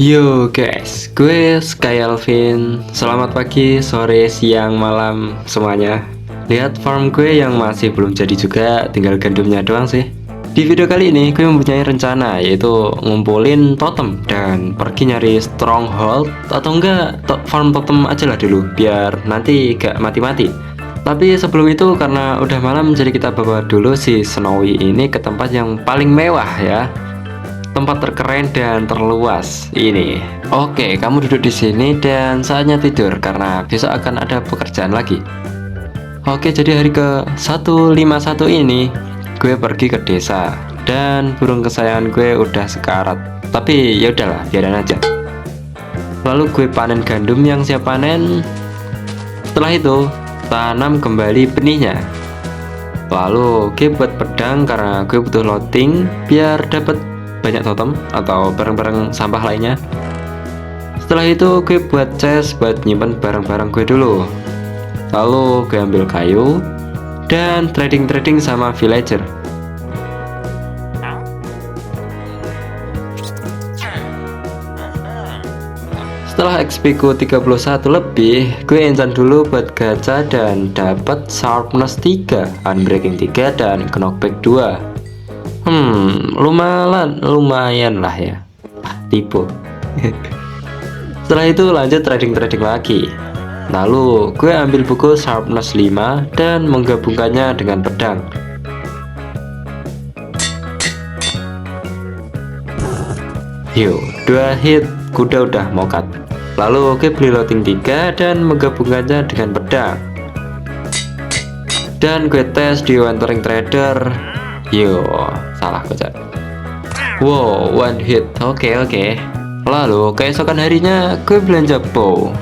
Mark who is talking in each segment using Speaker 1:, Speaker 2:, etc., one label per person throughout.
Speaker 1: Yo guys, gue Sky Alvin. Selamat pagi, sore, siang, malam semuanya. Lihat farm gue yang masih belum jadi juga, tinggal gandumnya doang sih. Di video kali ini gue mempunyai rencana, yaitu ngumpulin totem dan pergi nyari stronghold. Atau enggak, farm totem aja lah dulu, biar nanti gak mati-mati. Tapi sebelum itu, karena udah malam, jadi kita bawa dulu si Snowy ini ke tempat yang paling mewah ya, tempat terkeren dan terluas ini. Oke, kamu duduk di sini dan saatnya tidur karena besok akan ada pekerjaan lagi. Oke, jadi hari ke 151 ini gue pergi ke desa dan burung kesayangan gue udah sekarat. Tapi ya udahlah, biarin aja. Lalu gue panen gandum yang siap panen. Setelah itu tanam kembali benihnya. Lalu gue buat pedang karena gue butuh loading biar dapat banyak totem atau barang-barang sampah lainnya. Setelah itu gue buat chest buat nyimpen barang-barang gue dulu. Lalu gue ambil kayu dan trading sama villager. Setelah XP ku 31 lebih, gue enchant dulu buat gacha dan dapat sharpness 3, unbreaking 3 dan knockback 2. Lumayan lah ya. Tipu. Setelah itu lanjut trading lagi. Lalu gue ambil buku sharpness 5 dan menggabungkannya dengan pedang. Yo, 2 hit, kuda udah mokat. Lalu gue beli loading 3 dan menggabungkannya dengan pedang. Dan gue tes di Wandering Trader. Yo, salah kocak. Wow, one hit. Oke. Lalu keesokan harinya gue belanja bow.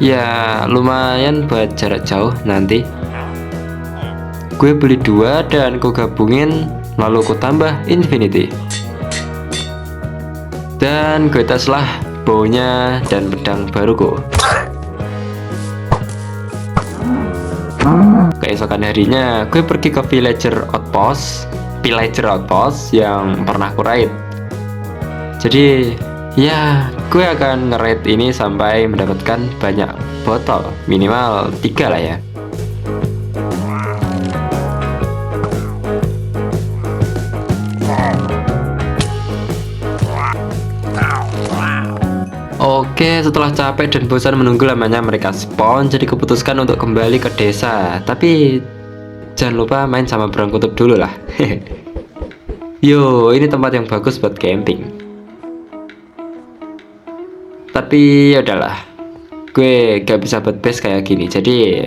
Speaker 1: Ya, lumayan buat jarak jauh nanti. Gue beli 2 dan gue gabungin, lalu gue tambah infinity. Dan gue tes lah bownya dan pedang baruku. Keesokan harinya gue pergi ke villager outpost yang pernah aku raid. Jadi ya gue akan nge-raid ini sampai mendapatkan banyak botol, minimal 3 lah ya. Oke, setelah capek dan bosan menunggu lamanya mereka spawn, jadi keputuskan untuk kembali ke desa. Tapi jangan lupa main sama Burung Kutub dulu lah. Yo, ini tempat yang bagus buat camping. Tapi ya udahlah, gue gak bisa buat base kayak gini. Jadi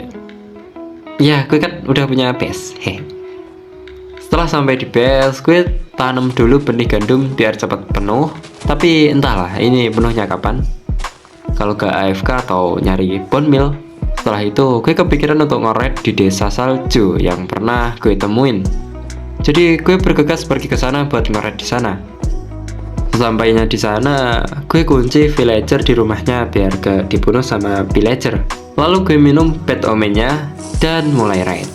Speaker 1: ya gue kan udah punya base. Setelah sampai di base, gue tanam dulu benih gandum biar cepat penuh. Tapi entahlah ini penuhnya kapan, kalau gak AFK atau nyari bone meal. Setelah itu gue kepikiran untuk nge-raid di desa salju yang pernah gue temuin. Jadi gue bergegas pergi ke sana buat nge-raid di sana. Sesampainya di sana, gue kunci villager di rumahnya biar gak dibunuh sama villager. Lalu gue minum bad omennya dan mulai raid.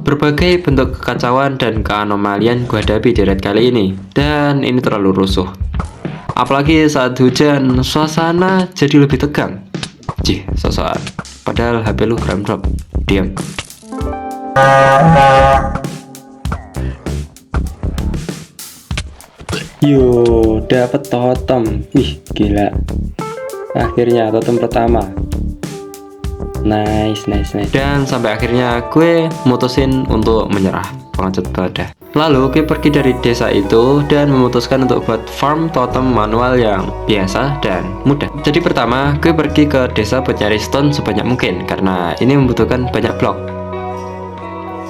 Speaker 1: Berbagai bentuk kekacauan dan keanomalian gue hadapi di raid kali ini, dan ini terlalu rusuh. Apalagi saat hujan, suasana jadi lebih tegang. Jih, sosokan. Padahal HP lu gram drop. Diam. Yo, dapat totem. Wih, gila. Akhirnya totem pertama. Nice. Dan sampai akhirnya gue mutusin untuk menyerah, pengecut badah. Lalu gue pergi dari desa itu dan memutuskan untuk buat farm totem manual yang biasa dan mudah. Jadi pertama gue pergi ke desa buat nyari stone sebanyak mungkin karena ini membutuhkan banyak blok.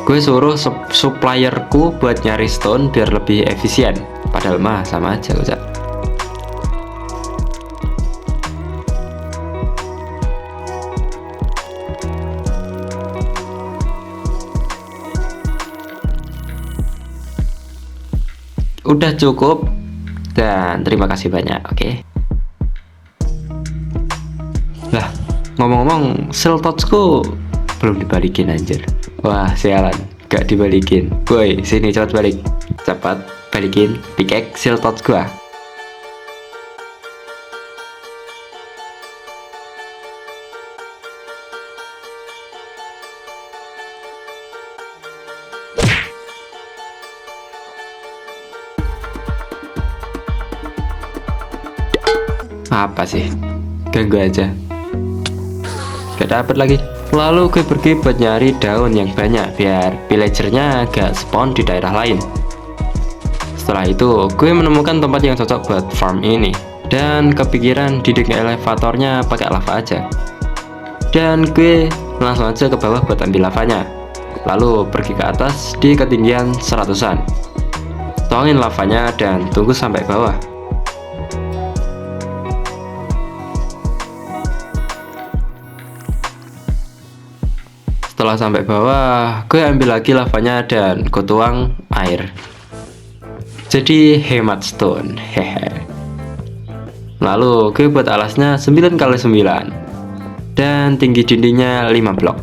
Speaker 1: Gue suruh supplierku buat nyari stone biar lebih efisien. Padahal mah sama aja kocak. Udah cukup dan terima kasih banyak. Oke. Lah, ngomong-ngomong, seal touchku belum dibalikin anjir. Wah, sialan, gak dibalikin. Woi, sini cepat balik. Cepat balikin pickaxe seal touch gua. Apa sih? Ganggu aja. Gak dapet lagi. Lalu gue pergi buat nyari daun yang banyak biar villagernya gak spawn di daerah lain. Setelah itu gue menemukan tempat yang cocok buat farm ini, dan kepikiran dinding elevatornya pakai lava aja. Dan gue langsung aja ke bawah buat ambil lavanya. Lalu pergi ke atas di ketinggian 100-an. Tuangin lavanya dan tunggu sampai bawah. Setelah sampai bawah, gue ambil lagi lavanya dan gue tuang air. Jadi hemat stone, hehe. Lalu gue buat alasnya 9x9 dan tinggi dindingnya 5 blok.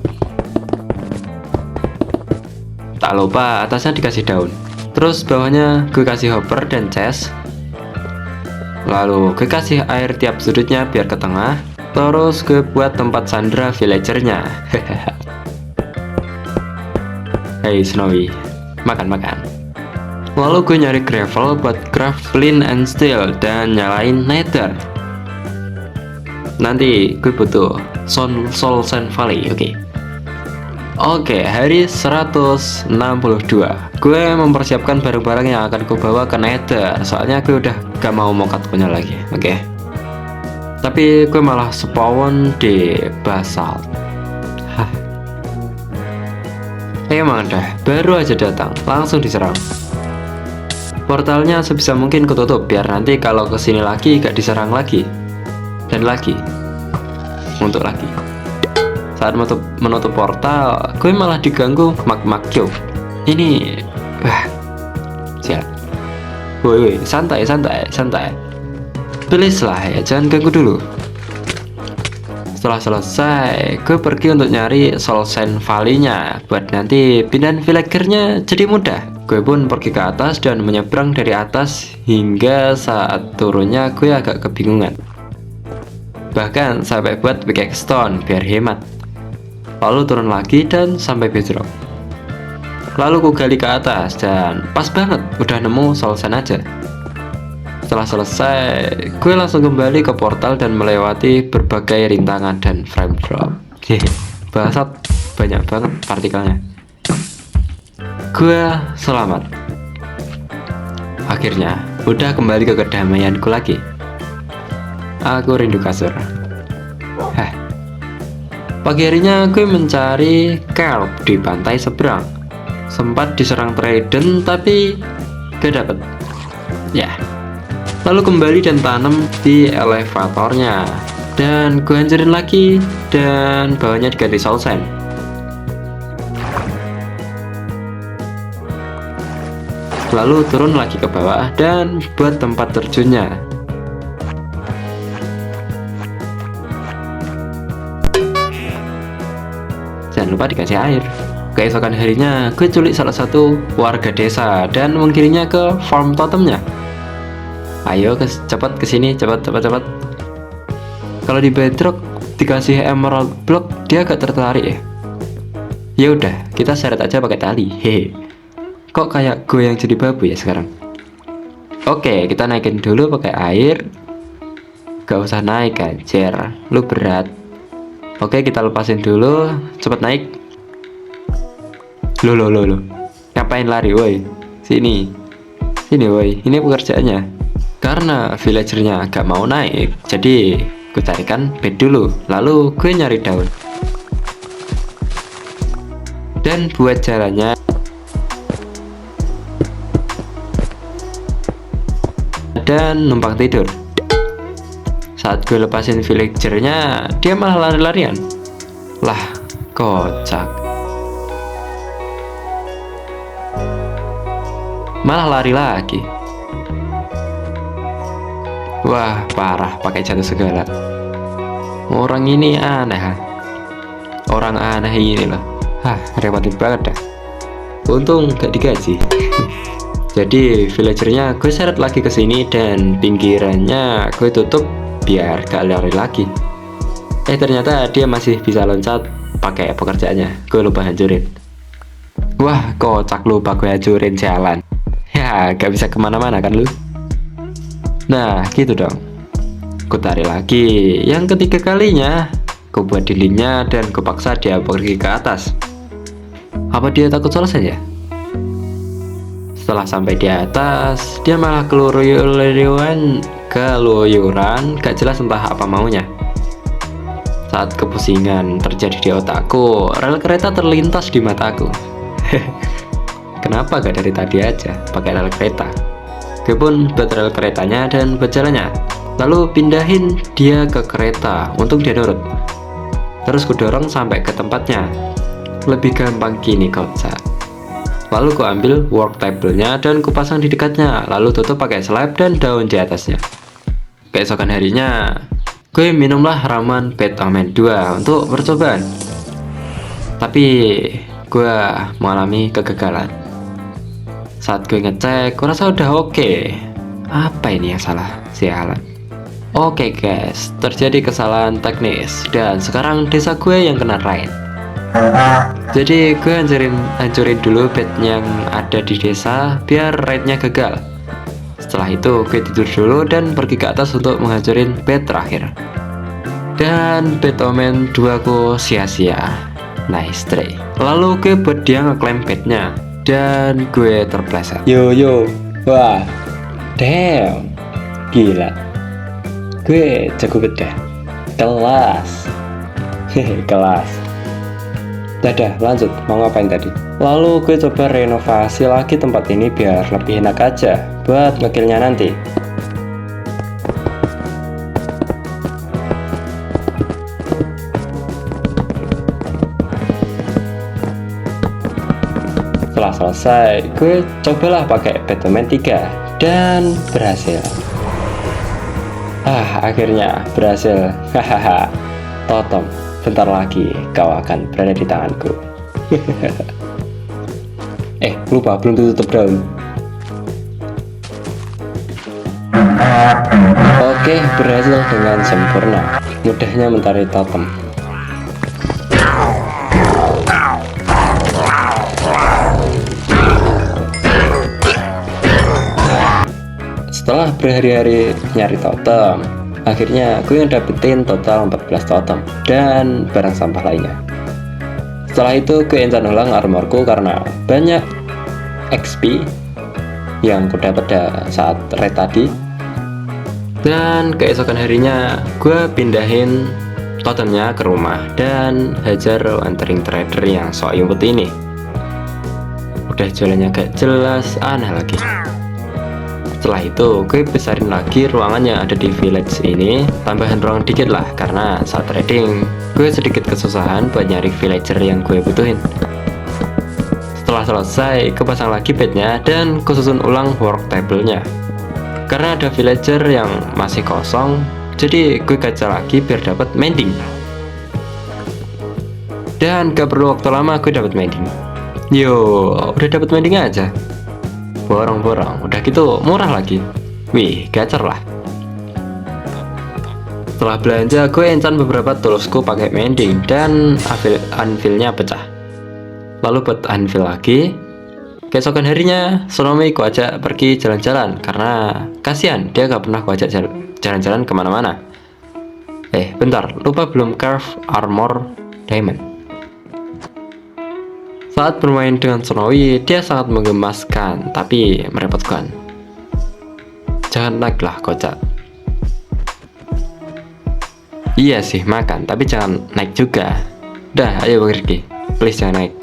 Speaker 1: Tak lupa atasnya dikasih daun. Terus bawahnya gue kasih hopper dan chest. Lalu gue kasih air tiap sudutnya biar ke tengah. Terus gue buat tempat sandra villagernya. Hey Snowy, makan-makan. Lalu gue nyari gravel buat craft flint and steel dan nyalain nether. Nanti gue butuh Soul Sand Valley, Oke, hari 162. Gue mempersiapkan barang-barang yang akan gue bawa ke nether. Soalnya gue udah gak mau mokat punya lagi, Tapi gue malah spawn di basalt. Emang dah, baru aja datang, langsung diserang. Portalnya sebisa mungkin kututup biar nanti kalau kesini lagi gak diserang lagi. Dan lagi. Untuk lagi. Saat menutup portal, gue malah diganggu magma cube. Ini sial. Woi, santai. Please lah ya, jangan ganggu dulu. Setelah selesai, gue pergi untuk nyari Soul Sand Valley-nya buat nanti pindahan villagernya jadi mudah. Gue pun pergi ke atas dan menyeberang dari atas hingga saat turunnya gue agak kebingungan. Bahkan sampai buat pickaxe stone biar hemat. Lalu turun lagi dan sampai bedrock. Lalu gue gali ke atas dan pas banget udah nemu Soul Sand aja. Setelah selesai, gue langsung kembali ke portal dan melewati berbagai rintangan dan frame drop. Basalt banyak banget partikelnya. Gue selamat. Akhirnya, udah kembali ke kedamaianku lagi. Aku rindu kasur. Pagi harinya gue mencari kelp di pantai seberang. Sempat diserang trident tapi gak dapet. Lalu kembali dan tanam di elevatornya. Dan gue hancurin lagi dan bawahnya diganti soul sand. Lalu turun lagi ke bawah dan buat tempat terjunnya. Jangan lupa dikasih air. Keesokan harinya gue culik salah satu warga desa dan mengirimnya ke farm totemnya. Ayo cepat kesini, cepat. Kalau di bedrock dikasih emerald block dia agak tertarik ya. Ya udah, kita seret aja pakai tali. Hehe. Kok kayak gue yang jadi babu ya sekarang? Oke, kita naikin dulu pakai air. Gak usah naik anjir, lu berat. Oke, kita lepasin dulu. Cepet naik. Loh. Ngapain lari woi? Sini woi, ini pekerjaannya. Karena villagernya gak mau naik, jadi gue carikan bed dulu. Lalu gue nyari daun dan buat jalannya. Dan numpang tidur. Saat gue lepasin villagernya, dia malah lari-larian. Lah, kocak. Malah lari lagi. Wah, parah, pakai jatuh segala. Orang ini aneh. Orang aneh ini loh. Repotin banget dah. Untung gak digaji. Jadi villagernya gue seret lagi ke sini dan pinggirannya gue tutup biar gak lari lagi. Ternyata dia masih bisa loncat pakai pekerjaannya. Gue lupa hancurin. Wah, kocak, lupa gue hancurin jalan. Ya, gak bisa kemana-mana kan lu. Nah, gitu dong. ku tarik lagi. Yang ketiga kalinya, ku buat dindingnya dan ku paksa dia pergi ke atas. Apa dia takut selesai ya? Setelah sampai di atas, dia malah keluyuran, gak jelas entah apa maunya. Saat kepusingan terjadi di otakku, rel kereta terlintas di mataku. Kenapa gak dari tadi aja pakai rel kereta? Gue pun buat rel keretanya dan buat jalannya. Lalu pindahin dia ke kereta untuk dia nurut. Terus ku dorong sampai ke tempatnya. Lebih gampang gini kocak. Lalu ku ambil work table-nya dan ku pasang di dekatnya. Lalu tutup pakai slab dan daun di atasnya. Keesokan harinya, gue minumlah ramuan Bed Omen 2 untuk percobaan. Tapi gue mengalami kegagalan. Saat gue ngecek, gue rasa udah oke. Apa ini yang salah? Sialan. Oke guys, terjadi kesalahan teknis dan sekarang desa gue yang kena raid. Jadi gue hancurin dulu bed yang ada di desa biar raidnya gagal. Setelah itu gue tidur dulu dan pergi ke atas untuk menghancurin bed terakhir. Dan Bed Omen 2 ku sia-sia. Nice try. Lalu gue buat dia ngeklaim bednya dan gue terpleset. Yo, wah, damn, gila. Gue jago beda, kelas. Kelas. Dadah, lanjut, mau ngapain tadi? Lalu gue coba renovasi lagi tempat ini biar lebih enak aja buat ngekillnya nanti. Setelah selesai, gue cobalah pakai Bed Omen 3 dan berhasil. Akhirnya berhasil. Hahaha. Totem, bentar lagi kau akan berada di tanganku. Lupa, belum ditutup daun. Oke, berhasil dengan sempurna. Mudahnya mencari totem. Setelah berhari-hari nyari totem, akhirnya gue dapetin total 14 totem dan barang sampah lainnya. Setelah itu gue enchant ulang armorku karena banyak XP yang ku dapat saat raid tadi. Dan keesokan harinya gue pindahin totemnya ke rumah dan hajar wandering trader yang sok imut ini. Udah jalannya gak jelas, aneh lagi. Setelah itu gue besarin lagi ruangan yang ada di village ini, tambahan ruang dikit lah karena saat trading gue sedikit kesusahan buat nyari villager yang gue butuhin. Setelah selesai, gue pasang lagi bednya dan gue susun ulang work table-nya. Karena ada villager yang masih kosong, jadi gue gacha lagi biar dapat mending. Dan gak perlu waktu lama gue dapat mending. Yo, udah dapat mending aja. Borong-borong, udah gitu murah lagi. Wih, gacor lah. Setelah belanja, gue enchant beberapa toolsku pakai mending dan anvilnya pecah. Lalu buat anvil lagi. Keesokan harinya, Sonomi ku ajak pergi jalan-jalan karena kasihan dia gak pernah ku ajak jalan-jalan kemana-mana. Bentar, lupa belum carve armor diamond. Saat bermain dengan Sonomi, dia sangat menggemaskan, tapi merepotkan. Jangan naiklah, kocak. Iya sih, makan, tapi jangan naik juga. Dah, ayo pergi. Please jangan naik.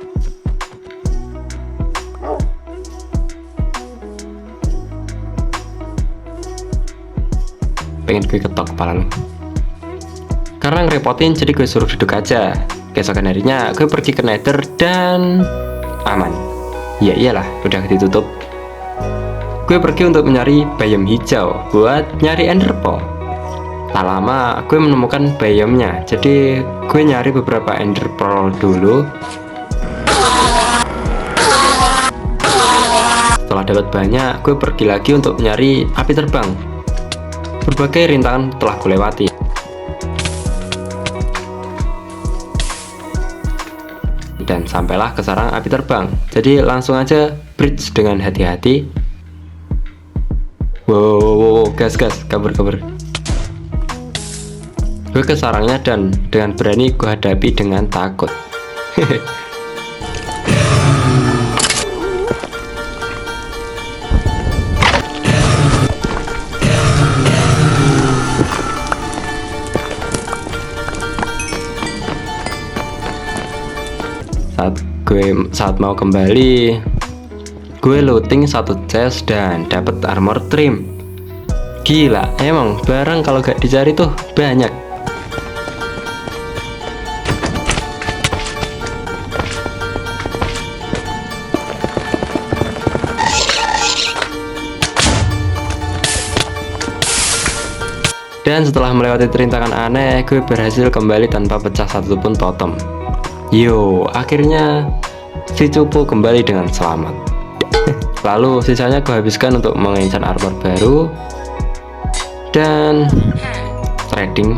Speaker 1: Pengen gue ketok kepala lu. Karena ngerepotin, jadi gue suruh duduk aja. Keesokan harinya gue pergi ke Nether dan aman. Ya iyalah, udah ditutup. Gue pergi untuk mencari biome hijau buat nyari ender pearl. Tak lama gue menemukan biome-nya, jadi gue nyari beberapa ender pearl dulu. Setelah dapat banyak, gue pergi lagi untuk mencari api terbang. Berbagai rintangan telah gue lewati. Dan sampailah ke sarang api terbang. Jadi langsung aja bridge dengan hati-hati. Wow, gas, kabur. Gue ke sarangnya dan dengan berani gue hadapi dengan takut. Saat mau kembali, gue looting satu chest dan dapat armor trim. Gila, emang barang kalau gak dicari tuh banyak. Dan setelah melewati rintangan aneh, gue berhasil kembali tanpa pecah satupun totem. Yo, akhirnya si cupu kembali dengan selamat. Lalu sisanya gue habiskan untuk mengencant armor baru dan trading.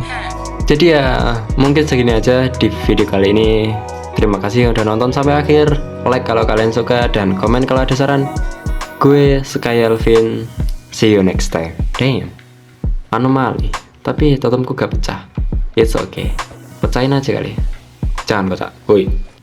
Speaker 1: Jadi ya mungkin segini aja di video kali ini. Terima kasih yang udah nonton sampai akhir. Like kalau kalian suka dan komen kalau ada saran. Gue Sky Alvin. See you next time. Damn, anomali. Tapi totemku gak pecah. It's okay, pecahin aja kali. Jangan pecah. Woi.